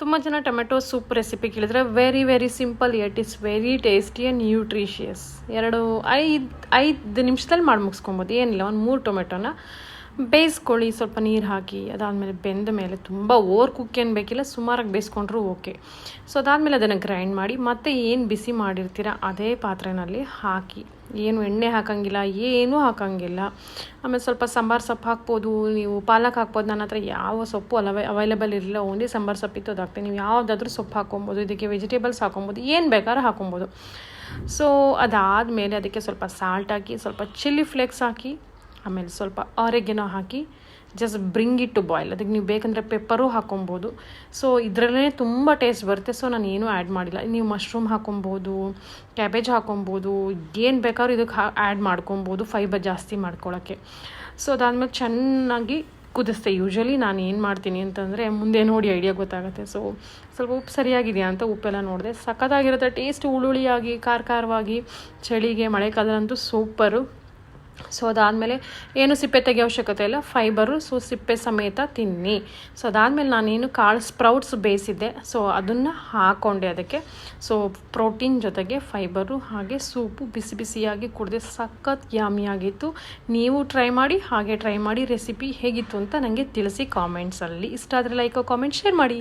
ತುಂಬ ಜನ tomato soup recipe ಕೇಳಿದ್ರೆ very very simple yet is very tasty and nutritious. 5 ನಿಮಿಷದಲ್ಲಿ ಮಾಡಿ ಮುಗಿಸ್ಕೊಬೋದು. ಏನಿಲ್ಲ, ಒಂದು 3 ಟೊಮೆಟೊನ ಬೇಯಿಸ್ಕೊಳ್ಳಿ, ಸ್ವಲ್ಪ ನೀರು ಹಾಕಿ. ಅದಾದಮೇಲೆ ಬೆಂದ ಮೇಲೆ ತುಂಬ ಓವರ್ ಕುಕ್ ಏನು ಬೇಕಿಲ್ಲ, ಸುಮಾರಾಗಿ ಬೇಯಿಸ್ಕೊಂಡ್ರೂ ಓಕೆ. ಸೊ ಅದಾದಮೇಲೆ ಅದನ್ನು ಗ್ರೈಂಡ್ ಮಾಡಿ ಮತ್ತೆ ಏನು ಬಿಸಿ ಮಾಡಿರ್ತೀರ ಅದೇ ಪಾತ್ರೆಯಲ್ಲಿ ಹಾಕಿ. ಏನು ಎಣ್ಣೆ ಹಾಕೋಂಗಿಲ್ಲ, ಏನೂ ಹಾಕೋಂಗಿಲ್ಲ. ಆಮೇಲೆ ಸ್ವಲ್ಪ ಸಾಂಬಾರು ಸೊಪ್ಪು ಹಾಕ್ಬೋದು, ನೀವು ಪಾಲಕ್ ಹಾಕ್ಬೋದು. ನನ್ನ ಹತ್ರ ಯಾವ ಸೊಪ್ಪು ಅವೈಲೇಬಲ್ ಇರಲಿಲ್ಲ, ಓನ್ಲಿ ಸಾಂಬಾರು ಸೊಪ್ಪಿತ್ತು, ಅದಾಗ್ತದೆ. ನೀವು ಯಾವುದಾದ್ರೂ ಸೊಪ್ಪು ಹಾಕ್ಕೊಬೋದು, ಇದಕ್ಕೆ ವೆಜಿಟೇಬಲ್ಸ್ ಹಾಕ್ಕೊಬೋದು, ಏನು ಬೇಕಾದ್ರೂ ಹಾಕ್ಕೊಬೋದು. ಸೊ ಅದಾದಮೇಲೆ ಅದಕ್ಕೆ ಸ್ವಲ್ಪ ಸಾಲ್ಟ್ ಹಾಕಿ, ಸ್ವಲ್ಪ ಚಿಲ್ಲಿ ಫ್ಲೇಕ್ಸ್ ಹಾಕಿ, ಆಮೇಲೆ ಸ್ವಲ್ಪ ಆರೆಗೆನೋ ಹಾಕಿ just bring it to boil. ಅದಕ್ಕೆ ನೀವು ಬೇಕಂದರೆ ಪೆಪ್ಪರೂ ಹಾಕ್ಕೊಬೋದು. ಸೊ ಇದರಲ್ಲೇ ತುಂಬ ಟೇಸ್ಟ್ ಬರುತ್ತೆ. ಸೊ ನಾನು ಏನೂ ಆ್ಯಡ್ ಮಾಡಿಲ್ಲ. ನೀವು ಮಶ್ರೂಮ್ ಹಾಕ್ಕೊಬೋದು, ಕ್ಯಾಬೇಜ್ ಹಾಕ್ಕೊಬೋದು, ಏನು ಬೇಕಾದ್ರೂ ಇದಕ್ಕೆ ಆ್ಯಡ್ ಮಾಡ್ಕೊಬೋದು ಫೈಬರ್ ಜಾಸ್ತಿ ಮಾಡ್ಕೊಳ್ಳೋಕ್ಕೆ. ಸೊ ಅದಾದಮೇಲೆ ಚೆನ್ನಾಗಿ ಕುದಿಸ್ತೆ. ಯೂಶ್ವಲಿ ನಾನು ಏನು ಮಾಡ್ತೀನಿ ಅಂತಂದರೆ ಮುಂದೆ ನೋಡಿ ಐಡಿಯಾ ಗೊತ್ತಾಗುತ್ತೆ. ಸೊ ಸ್ವಲ್ಪ ಉಪ್ಪು ಸರಿಯಾಗಿದೆಯಾ ಅಂತ ಉಪ್ಪೆಲ್ಲ ನೋಡಿದೆ. ಸಖತ್ತಾಗಿರುತ್ತೆ ಟೇಸ್ಟ್, ಹುಳುಳಿಯಾಗಿ ಖಾರವಾಗಿ. ಚಳಿಗೆ ಮಳೆಗಾಲದಂತೂ ಸೂಪರು. ಸೊ ಅದಾದಮೇಲೆ ಏನು ಸಿಪ್ಪೆ ತೆಗೆಯೋ ಅವಶ್ಯಕತೆ ಇಲ್ಲ, ಫೈಬರು. ಸೊ ಸಿಪ್ಪೆ ಸಮೇತ ತಿನ್ನಿ. ಸೊ ಅದಾದಮೇಲೆ ನಾನೇನು ಕಾಳು ಸ್ಪ್ರೌಟ್ಸ್ ಬೇಯಿಸಿದ್ದೆ, ಸೊ ಅದನ್ನು ಹಾಕ್ಕೊಂಡೆ ಅದಕ್ಕೆ. ಸೊ ಪ್ರೋಟೀನ್ ಜೊತೆಗೆ ಫೈಬರು ಹಾಗೆ ಸೂಪು ಬಿಸಿ ಬಿಸಿಯಾಗಿ ಕುಡಿದೆ. ಸಖತ್ ಯಾಮಿಯಾಗಿತ್ತು. ನೀವು ಟ್ರೈ ಮಾಡಿ ರೆಸಿಪಿ ಹೇಗಿತ್ತು ಅಂತ ನನಗೆ ತಿಳಿಸಿ ಕಾಮೆಂಟ್ಸಲ್ಲಿ. ಇಷ್ಟ ಆದರೆ ಲೈಕ್ ಕಾಮೆಂಟ್ ಶೇರ್ ಮಾಡಿ.